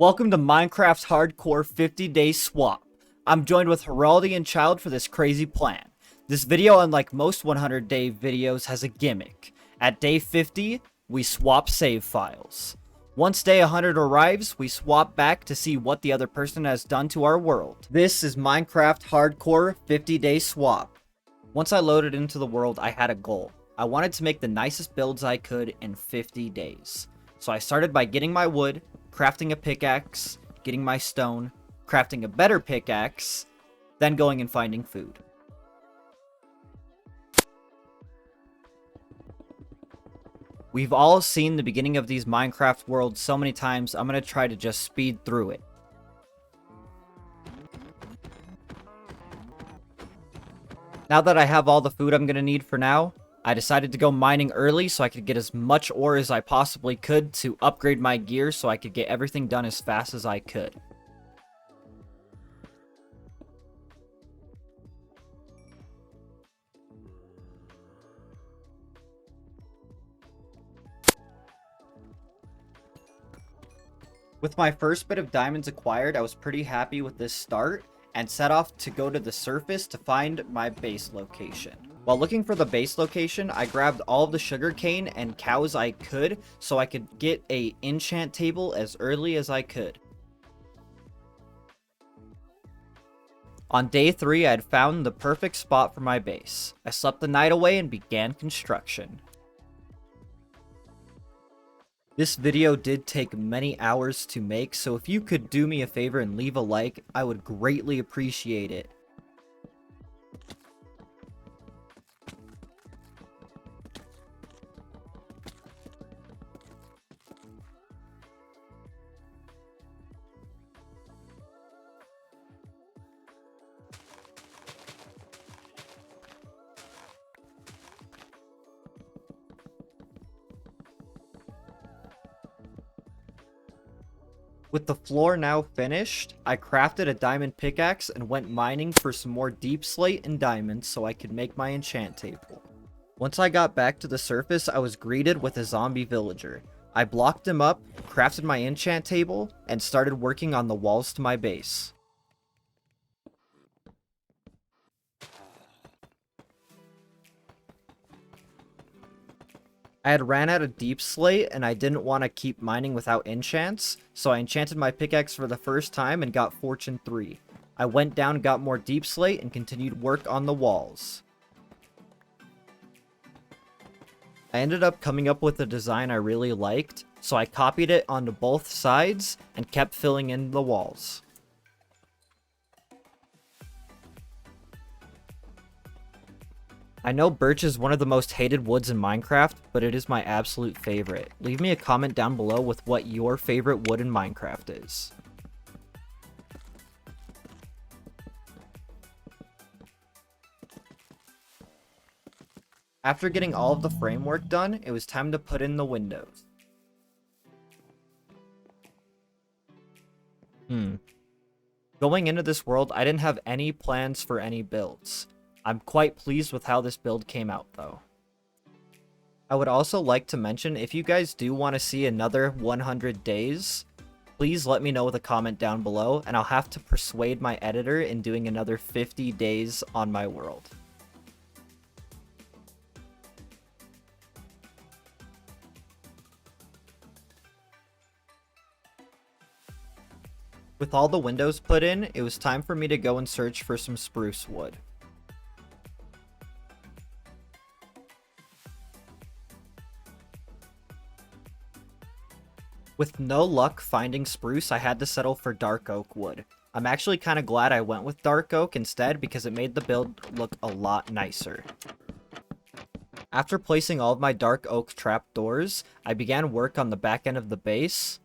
Welcome to Minecraft's Hardcore 50-Day Swap. I'm joined with Heraldi and Child for this crazy plan. This video, unlike most 100-day videos, has a gimmick. At day 50, we swap save files. Once day 100 arrives, we swap back to see what the other person has done to our world. This is Minecraft Hardcore 50-Day Swap. Once I loaded into the world, I had a goal. I wanted to make the nicest builds I could in 50 days. So I started by getting my wood, crafting a pickaxe, getting my stone, crafting a better pickaxe, then going and finding food. We've all seen the beginning of these Minecraft worlds so many times, I'm going to try to just speed through it. Now that I have all the food I'm going to need for now, I decided to go mining early so I could get as much ore as I possibly could to upgrade my gear so I could get everything done as fast as I could. With my first bit of diamonds acquired, I was pretty happy with this start and set off to go to the surface to find my base location. While looking for the base location, I grabbed all of the sugarcane and cows I could so I could get an enchant table as early as I could. On day 3, I had found the perfect spot for my base. I slept the night away and began construction. This video did take many hours to make, so if you could do me a favor and leave a like, I would greatly appreciate it. With the floor now finished, I crafted a diamond pickaxe and went mining for some more deep slate and diamonds so I could make my enchant table. Once I got back to the surface, I was greeted with a zombie villager. I blocked him up, crafted my enchant table, and started working on the walls to my base. I had ran out of deep slate and I didn't want to keep mining without enchants, so I enchanted my pickaxe for the first time and got fortune 3. I went down, got more deep slate, and continued work on the walls. I ended up coming up with a design I really liked, so I copied it onto both sides and kept filling in the walls. I know birch is one of the most hated woods in Minecraft, but it is my absolute favorite. Leave me a comment down below with what your favorite wood in Minecraft is. After getting all of the framework done, it was time to put in the windows. Going into this world, I didn't have any plans for any builds. I'm quite pleased with how this build came out, though. I would also like to mention, if you guys do want to see another 100 days, please let me know with a comment down below, and I'll have to persuade my editor in doing another 50 days on my world. With all the windows put in, it was time for me to go and search for some spruce wood. With no luck finding spruce, I had to settle for dark oak wood. I'm actually kind of glad I went with dark oak instead because it made the build look a lot nicer. After placing all of my dark oak trapdoors, I began work on the back end of the base.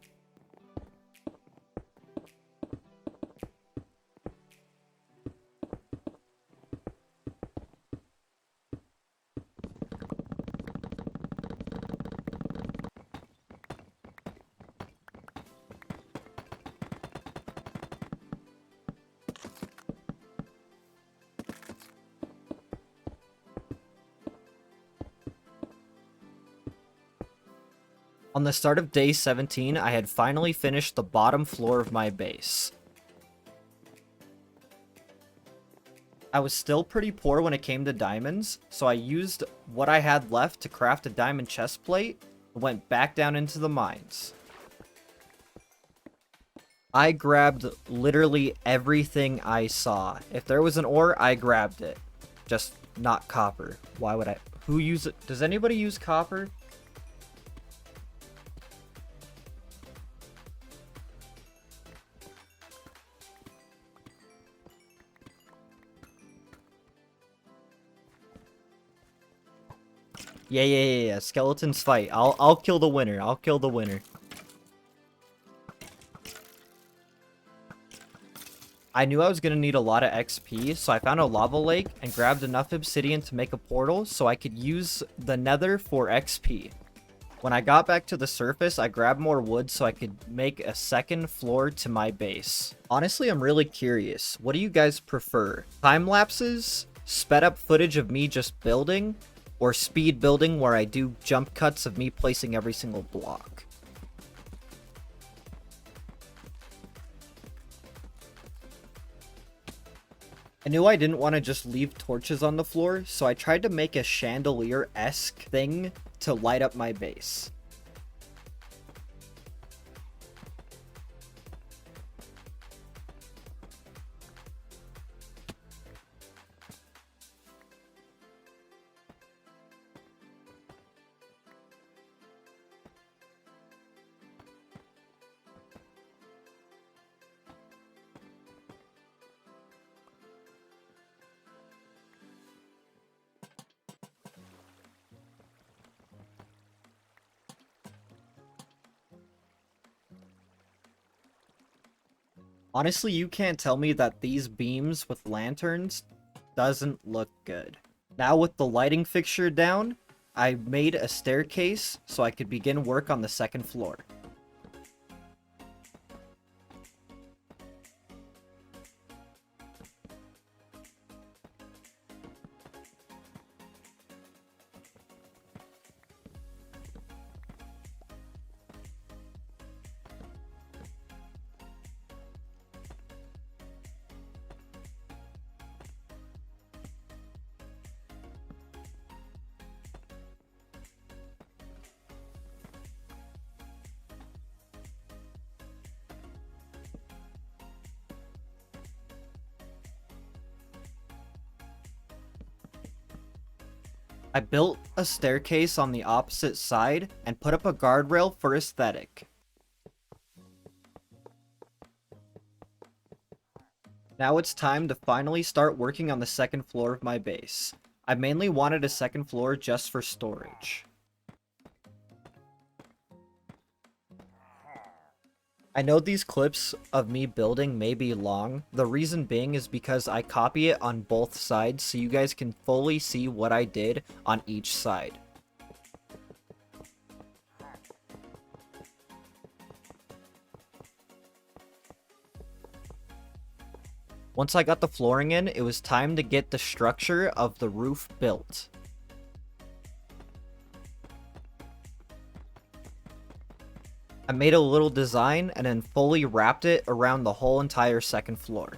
On the start of day 17, I had finally finished the bottom floor of my base. I was still pretty poor when it came to diamonds, so I used what I had left to craft a diamond chest plate and went back down into the mines. I grabbed literally everything I saw. If there was an ore, I grabbed it. Just not copper. Why would I? Who use it? Does anybody use copper? Yeah. Skeletons fight. I'll kill the winner. I'll kill the winner. I knew I was going to need a lot of XP, so I found a lava lake and grabbed enough obsidian to make a portal so I could use the nether for XP. When I got back to the surface, I grabbed more wood so I could make a second floor to my base. Honestly, I'm really curious. What do you guys prefer? Time lapses, sped up footage of me just building, or speed building where I do jump cuts of me placing every single block? I knew I didn't want to just leave torches on the floor, so I tried to make a chandelier-esque thing to light up my base. Honestly, you can't tell me that these beams with lanterns doesn't look good. Now with the lighting fixture down, I made a staircase so I could begin work on the second floor. I built a staircase on the opposite side and put up a guardrail for aesthetic. Now it's time to finally start working on the second floor of my base. I mainly wanted a second floor just for storage. I know these clips of me building may be long. The reason being is because I copy it on both sides so you guys can fully see what I did on each side. Once I got the flooring in, it was time to get the structure of the roof built. I made a little design and then fully wrapped it around the whole entire second floor.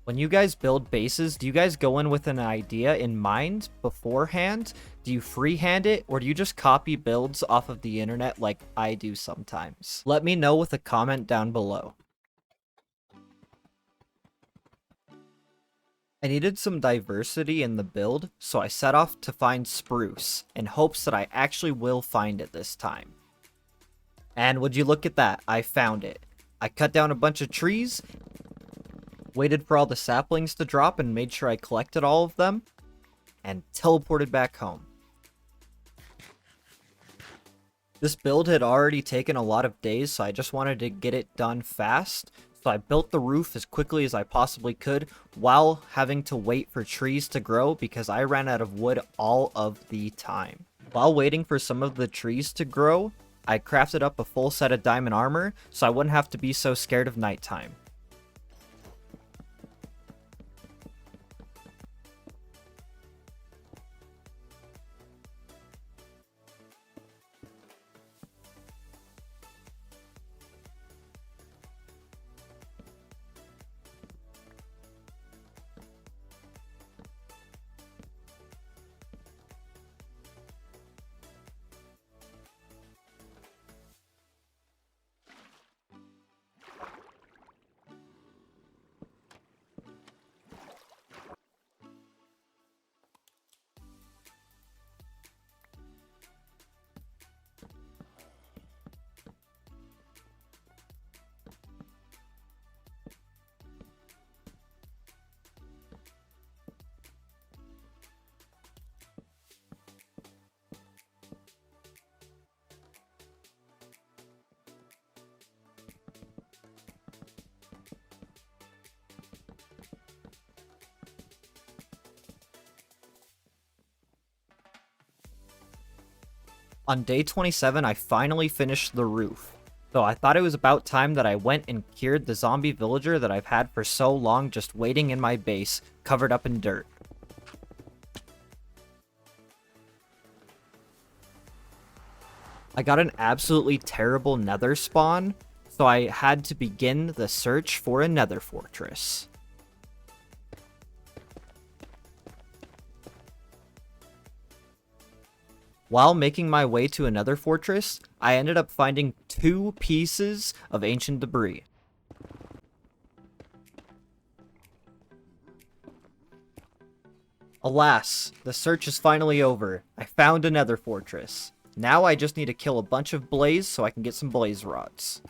When you guys build bases, do you guys go in with an idea in mind beforehand? Do you freehand it, or do you just copy builds off of the internet like I do sometimes? Let me know with a comment down below. I needed some diversity in the build, so I set off to find spruce, in hopes that I actually will find it this time. And would you look at that, I found it. I cut down a bunch of trees, waited for all the saplings to drop and made sure I collected all of them, and teleported back home. This build had already taken a lot of days, so I just wanted to get it done fast. So I built the roof as quickly as I possibly could while having to wait for trees to grow because I ran out of wood all of the time. While waiting for some of the trees to grow, I crafted up a full set of diamond armor so I wouldn't have to be so scared of nighttime. On day 27, I finally finished the roof. So I thought it was about time that I went and cured the zombie villager that I've had for so long just waiting in my base, covered up in dirt. I got an absolutely terrible nether spawn, so I had to begin the search for a nether fortress. While making my way to another fortress, I ended up finding 2 pieces of ancient debris. Alas, the search is finally over. I found another fortress. Now I just need to kill a bunch of blaze so I can get some blaze rods.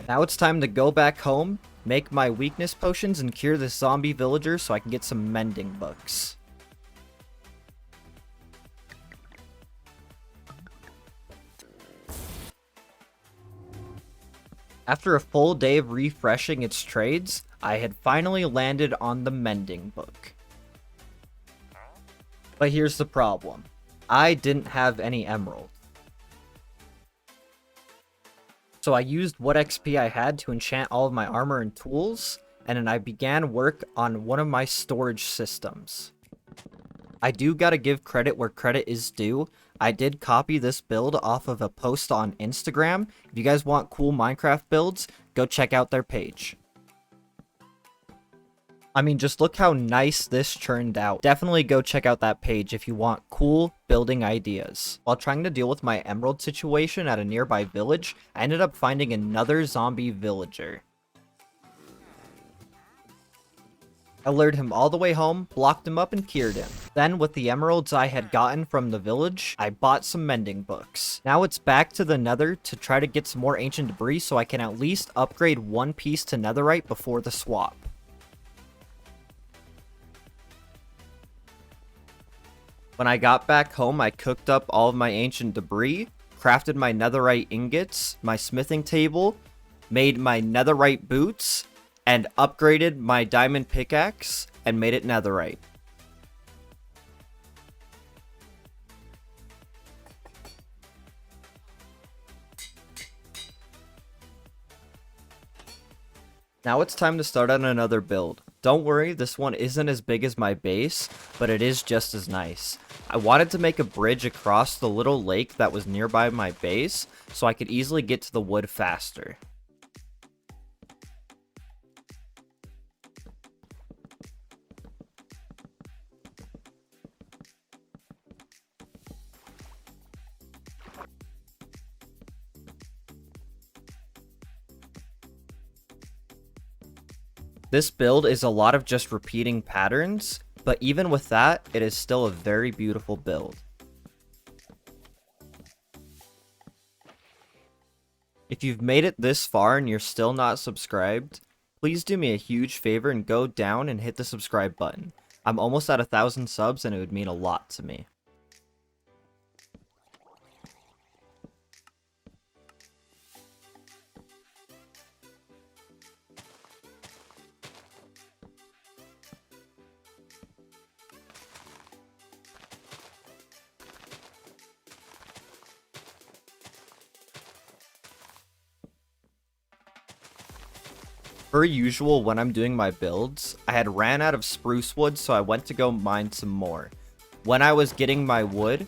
Now it's time to go back home, make my weakness potions, and cure this zombie villager so I can get some mending books. After a full day of refreshing its trades, I had finally landed on the mending book. But here's the problem. I didn't have any emeralds. So I used what XP I had to enchant all of my armor and tools, and then I began work on one of my storage systems. I do gotta give credit where credit is due. I did copy this build off of a post on Instagram. If you guys want cool Minecraft builds, go check out their page. I mean, just look how nice this turned out. Definitely go check out that page if you want cool building ideas. While trying to deal with my emerald situation at a nearby village, I ended up finding another zombie villager. I lured him all the way home, blocked him up, and cured him. Then, with the emeralds I had gotten from the village, I bought some mending books. Now it's back to the nether to try to get some more ancient debris so I can at least upgrade one piece to netherite before the swap. When I got back home, I cooked up all of my ancient debris, crafted my netherite ingots, my smithing table, made my netherite boots, and upgraded my diamond pickaxe and made it netherite. Now it's time to start on another build. Don't worry, this one isn't as big as my base, but it is just as nice. I wanted to make a bridge across the little lake that was nearby my base, so I could easily get to the wood faster. This build is a lot of just repeating patterns, but even with that, it is still a very beautiful build. If you've made it this far and you're still not subscribed, please do me a huge favor and go down and hit the subscribe button. I'm almost at 1,000 subs and it would mean a lot to me. Per usual, when I'm doing my builds, I had ran out of spruce wood, so I went to go mine some more. When I was getting my wood,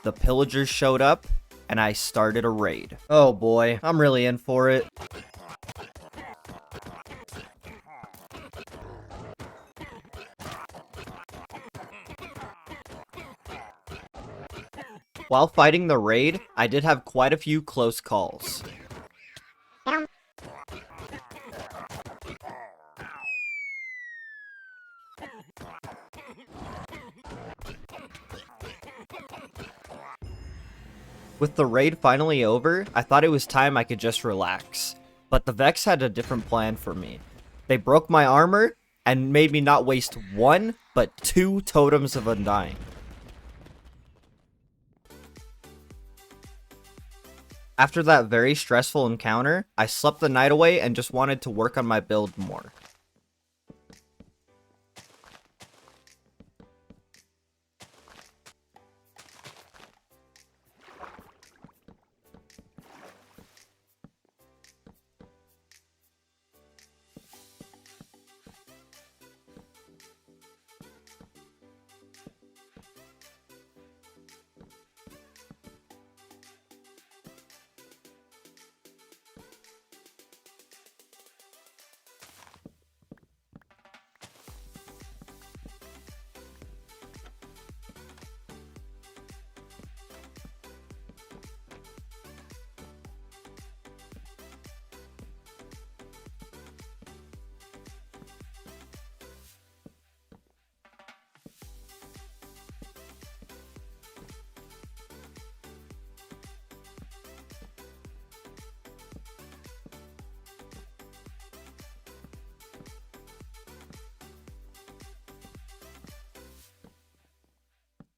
the pillagers showed up, and I started a raid. Oh boy, I'm really in for it. While fighting the raid, I did have quite a few close calls. With the raid finally over, I thought it was time I could just relax. But the Vex had a different plan for me. They broke my armor and made me not waste 1, but 2 totems of undying. After that very stressful encounter, I slept the night away and just wanted to work on my build more.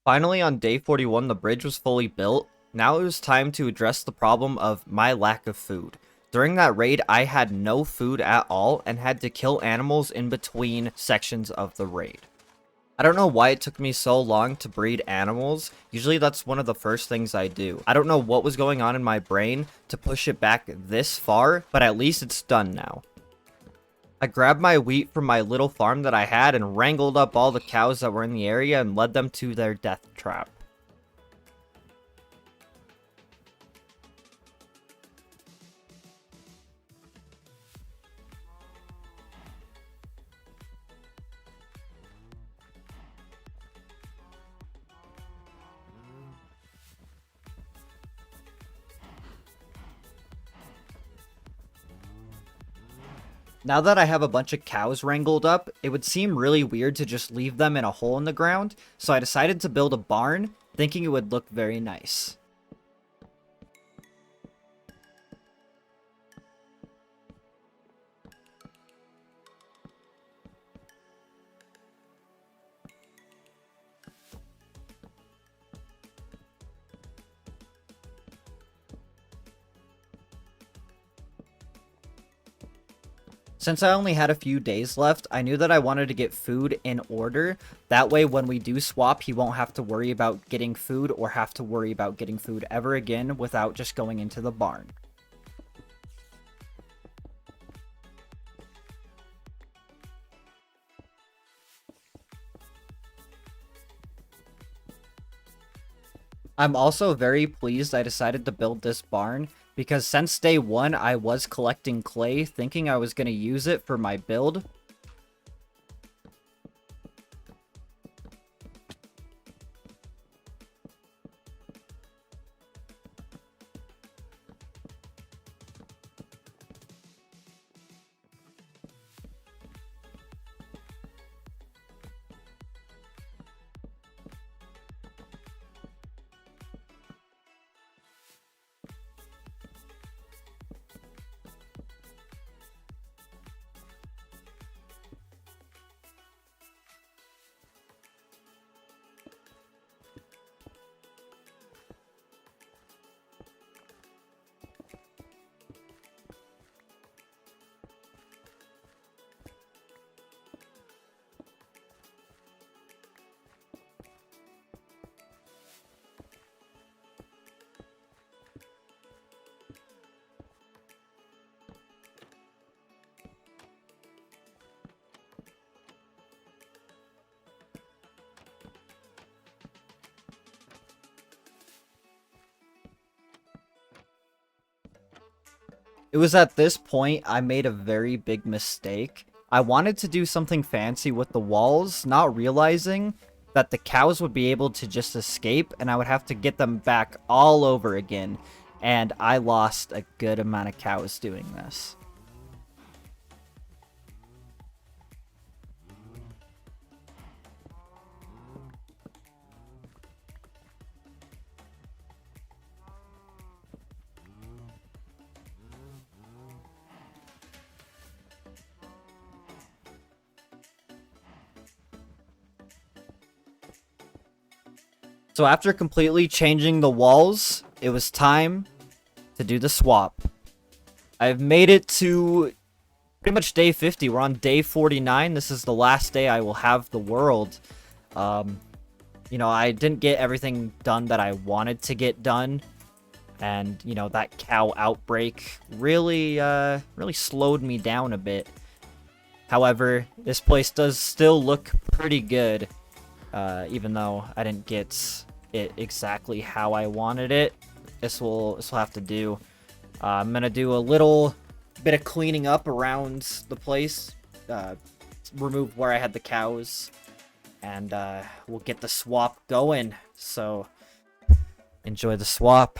Finally, on day 41, the bridge was fully built. Now it was time to address the problem of my lack of food. During that raid, I had no food at all and had to kill animals in between sections of the raid. I don't know why it took me so long to breed animals. Usually that's one of the first things I do. I don't know what was going on in my brain to push it back this far, but at least it's done now. I grabbed my wheat from my little farm that I had and wrangled up all the cows that were in the area and led them to their death trap. Now that I have a bunch of cows wrangled up, it would seem really weird to just leave them in a hole in the ground, so I decided to build a barn, thinking it would look very nice. Since I only had a few days left, I knew that I wanted to get food in order. That way, when we do swap, he won't have to worry about getting food or have to worry about getting food ever again without just going into the barn. I'm also very pleased I decided to build this barn, because since day 1 I was collecting clay thinking I was going to use it for my build. It was at this point I made a very big mistake. I wanted to do something fancy with the walls, not realizing that the cows would be able to just escape and I would have to get them back all over again. And I lost a good amount of cows doing this. So after completely changing the walls, it was time to do the swap. I've made it to pretty much day 50. We're on day 49. This is the last day I will have the world. You know, I didn't get everything done that I wanted to get done. And, you know, that cow outbreak really slowed me down a bit. However, this place does still look pretty good. Even though I didn't get it exactly how I wanted it. This will have to do. I'm gonna do a little bit of cleaning up around the place. Remove where I had the cows. And we'll get the swap going. So, enjoy the swap.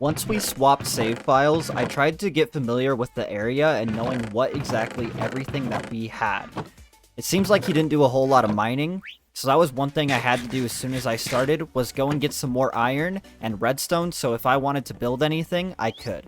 Once we swapped save files, I tried to get familiar with the area and knowing what exactly everything that we had. It seems like he didn't do a whole lot of mining, so that was one thing I had to do as soon as I started, was go and get some more iron and redstone, so if I wanted to build anything, I could.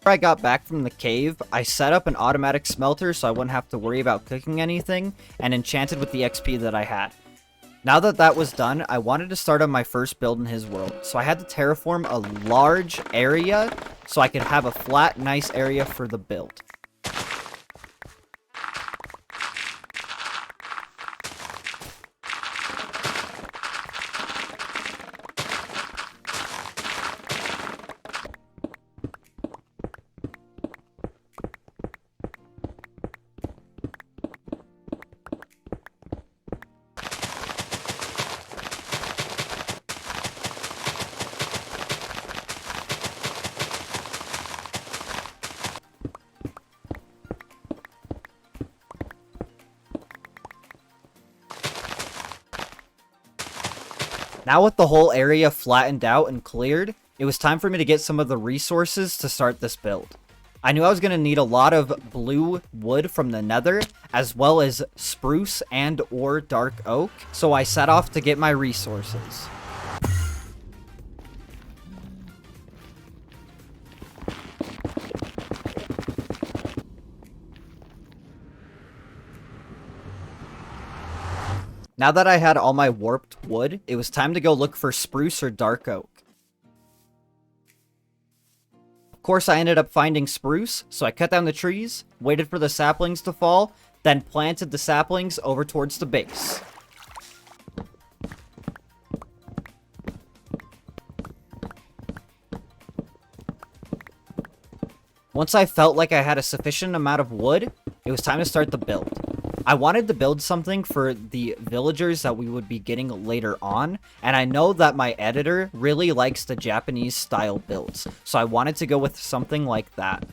After I got back from the cave, I set up an automatic smelter so I wouldn't have to worry about cooking anything, and enchanted with the XP that I had. Now that that was done, I wanted to start on my first build in his world, so I had to terraform a large area so I could have a flat, nice area for the build. Now with the whole area flattened out and cleared, it was time for me to get some of the resources to start this build. I knew I was going to need a lot of blue wood from the nether, as well as spruce and or dark oak, so I set off to get my resources. Now that I had all my warped wood, it was time to go look for spruce or dark oak. Of course, I ended up finding spruce, so I cut down the trees, waited for the saplings to fall, then planted the saplings over towards the base. Once I felt like I had a sufficient amount of wood, it was time to start the build. I wanted to build something for the villagers that we would be getting later on, and I know that my editor really likes the Japanese style builds, so I wanted to go with something like that.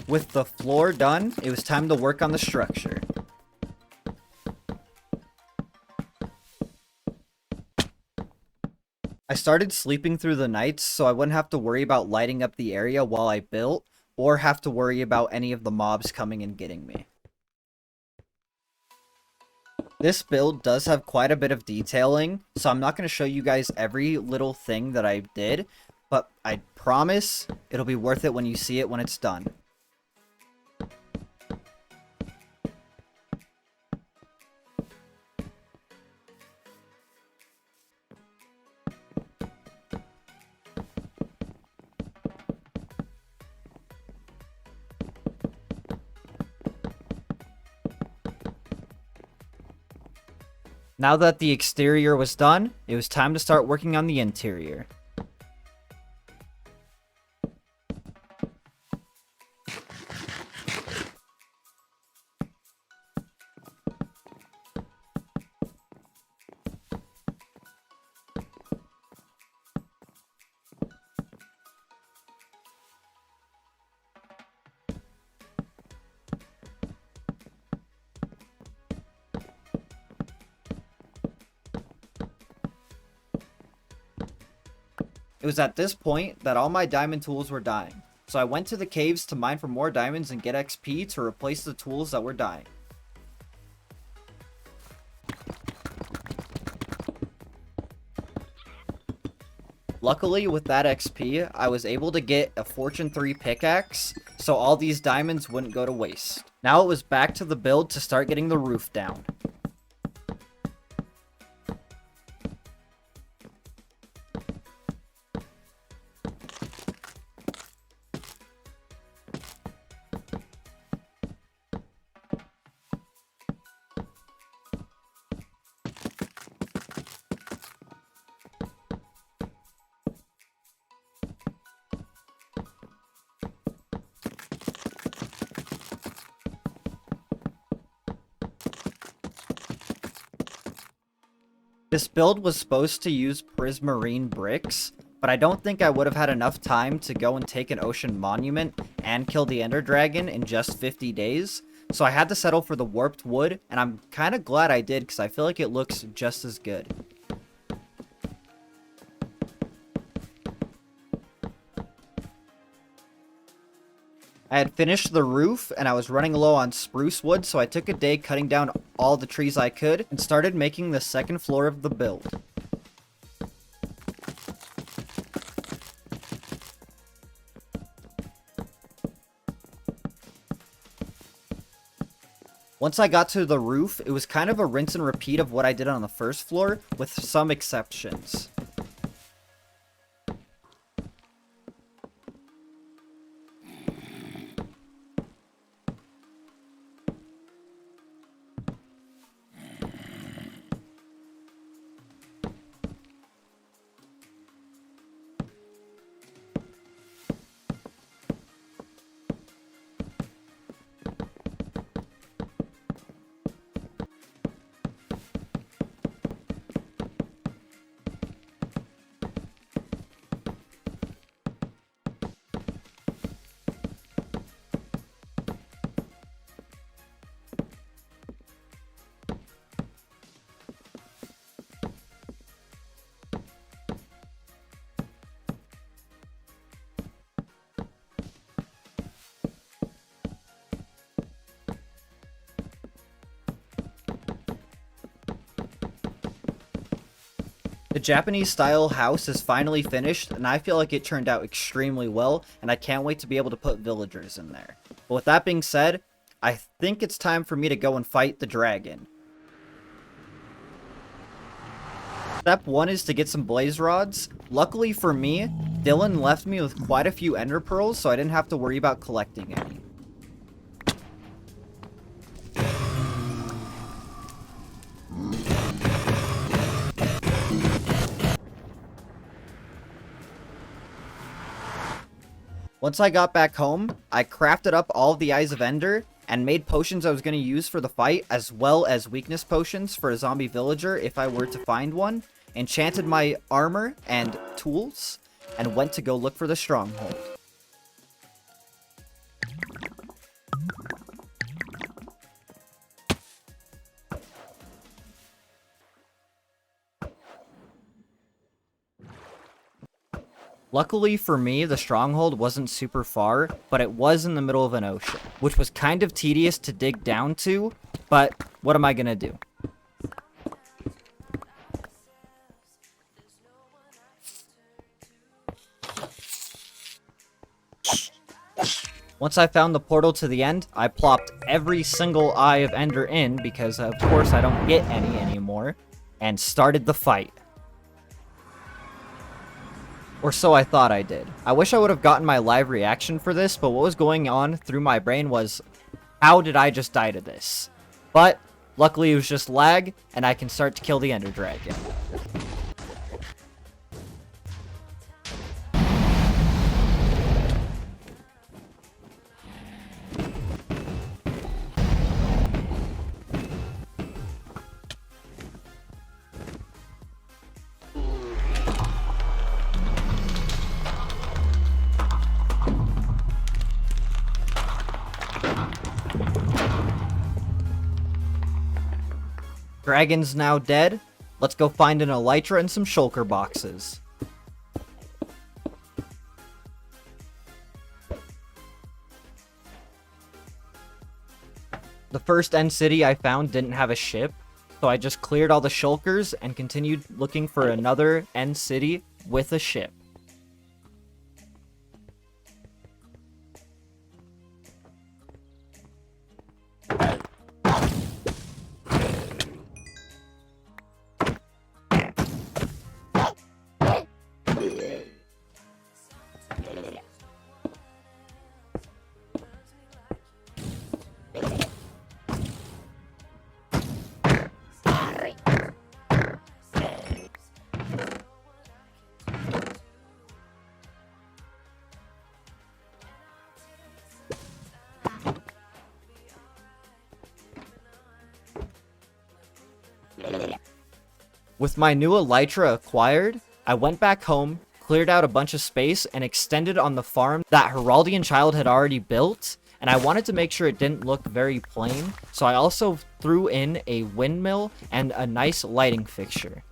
With the floor done, it was time to work on the structure. I started sleeping through the nights so I wouldn't have to worry about lighting up the area while I built, or have to worry about any of the mobs coming and getting me. This build does have quite a bit of detailing, so I'm not going to show you guys every little thing that I did, but I promise it'll be worth it when you see it when it's done. Now that the exterior was done, it was time to start working on the interior. It was at this point that all my diamond tools were dying, so I went to the caves to mine for more diamonds and get XP to replace the tools that were dying. Luckily, with that XP, I was able to get a Fortune 3 pickaxe, so all these diamonds wouldn't go to waste. Now it was back to the build to start getting the roof down. This build was supposed to use prismarine bricks, but I don't think I would have had enough time to go and take an ocean monument and kill the ender dragon in just 50 days, so I had to settle for the warped wood, and I'm kind of glad I did because I feel like it looks just as good. I had finished the roof, and I was running low on spruce wood, so I took a day cutting down all the trees I could, and started making the second floor of the build. Once I got to the roof, it was kind of a rinse and repeat of what I did on the first floor, with some exceptions. The Japanese style house is finally finished, and I feel like it turned out extremely well, and I can't wait to be able to put villagers in there. But with that being said, I think it's time for me to go and fight the dragon. Step 1 is to get some blaze rods. Luckily for me, Dylan left me with quite a few ender pearls, so I didn't have to worry about collecting any. Once I got back home, I crafted up all of the Eyes of Ender and made potions I was going to use for the fight, as well as weakness potions for a zombie villager if I were to find one, enchanted my armor and tools, and went to go look for the stronghold. Luckily for me, the stronghold wasn't super far, but it was in the middle of an ocean, which was kind of tedious to dig down to, but what am I gonna do? Once I found the portal to the end, I plopped every single Eye of Ender in, because of course I don't get any anymore, and started the fight. Or so I thought I did. I wish I would have gotten my live reaction for this, but what was going on through my brain was, how did I just die to this? But, luckily it was just lag, and I can start to kill the Ender Dragon. Dragon's now dead. Let's go find an elytra and some shulker boxes. The first end city I found didn't have a ship, so I just cleared all the shulkers and continued looking for another end city with a ship. With my new elytra acquired, I went back home, cleared out a bunch of space, and extended on the farm that Heraldian Child had already built, and I wanted to make sure it didn't look very plain, so I also threw in a windmill and a nice lighting fixture.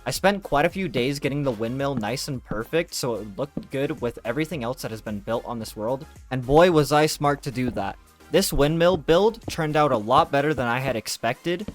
I spent quite a few days getting the windmill nice and perfect so it looked good with everything else that has been built on this world, and boy was I smart to do that. This windmill build turned out a lot better than I had expected.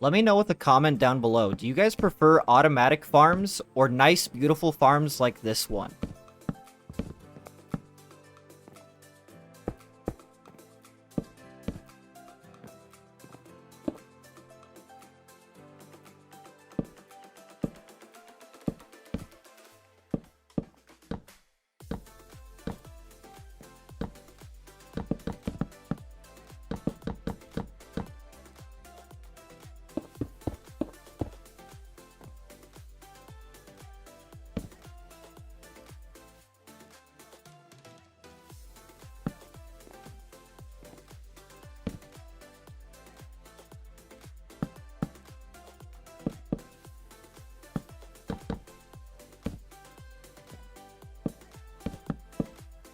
Let me know with a comment down below. Do you guys prefer automatic farms or nice, beautiful farms like this one?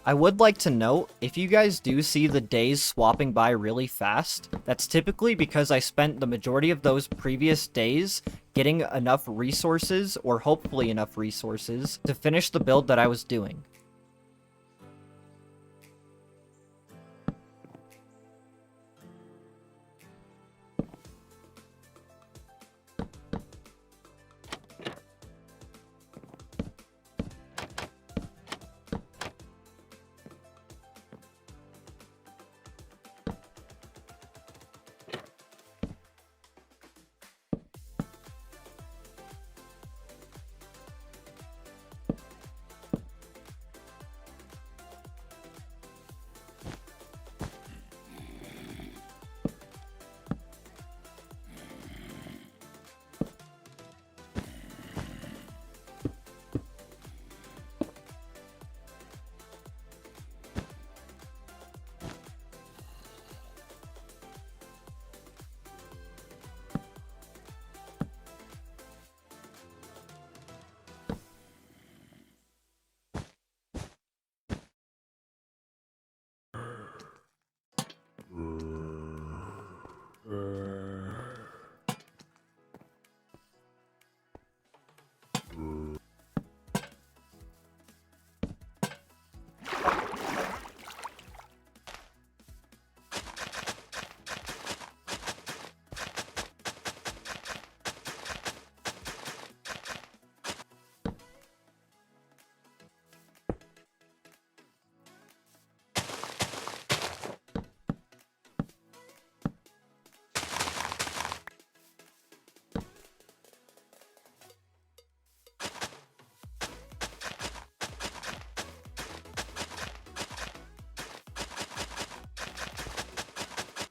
I would like to note, if you guys do see the days swapping by really fast, that's typically because I spent the majority of those previous days getting enough resources, or hopefully enough resources, to finish the build that I was doing.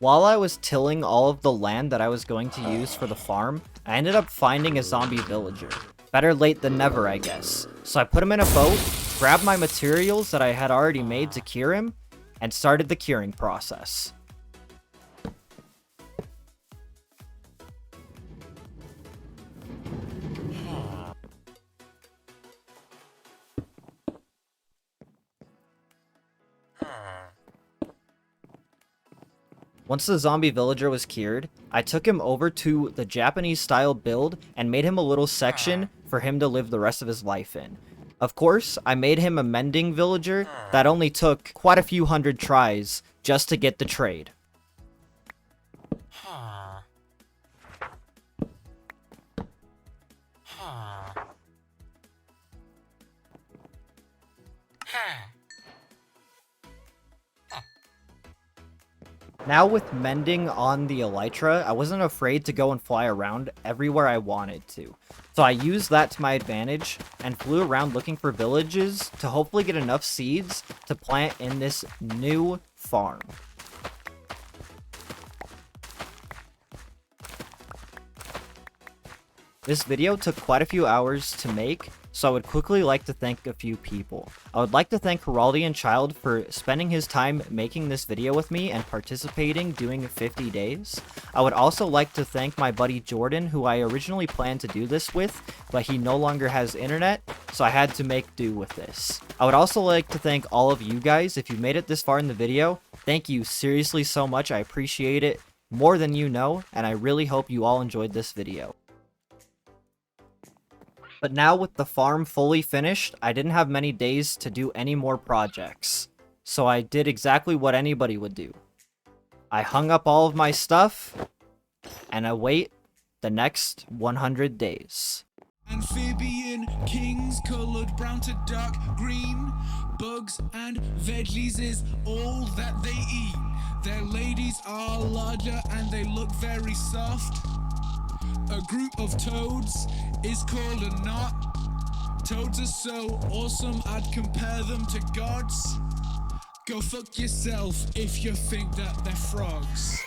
While I was tilling all of the land that I was going to use for the farm, I ended up finding a zombie villager. Better late than never, I guess. So I put him in a boat, grabbed my materials that I had already made to cure him, and started the curing process. Once the zombie villager was cured, I took him over to the Japanese style build and made him a little section for him to live the rest of his life in. Of course, I made him a mending villager that only took quite a few hundred tries just to get the trade. Now with mending on the elytra, I wasn't afraid to go and fly around everywhere I wanted to. So I used that to my advantage and flew around looking for villages to hopefully get enough seeds to plant in this new farm. This video took quite a few hours to make, so I would quickly like to thank a few people. I would like to thank Heraldian Child for spending his time making this video with me and participating doing 50 days. I would also like to thank my buddy Jordan, who I originally planned to do this with, but he no longer has internet, so I had to make do with this. I would also like to thank all of you guys. If you made it this far in the video, thank you seriously so much. I appreciate it more than you know, and I really hope you all enjoyed this video. But now with the farm fully finished, I didn't have many days to do any more projects. So I did exactly what anybody would do. I hung up all of my stuff, and I wait the next 100 days. Amphibian kings colored brown to dark green. Bugs and veggies is all that they eat. Their ladies are larger and they look very soft. A group of toads is called a knot. Toads are so awesome, I'd compare them to gods. Go fuck yourself if you think that they're frogs.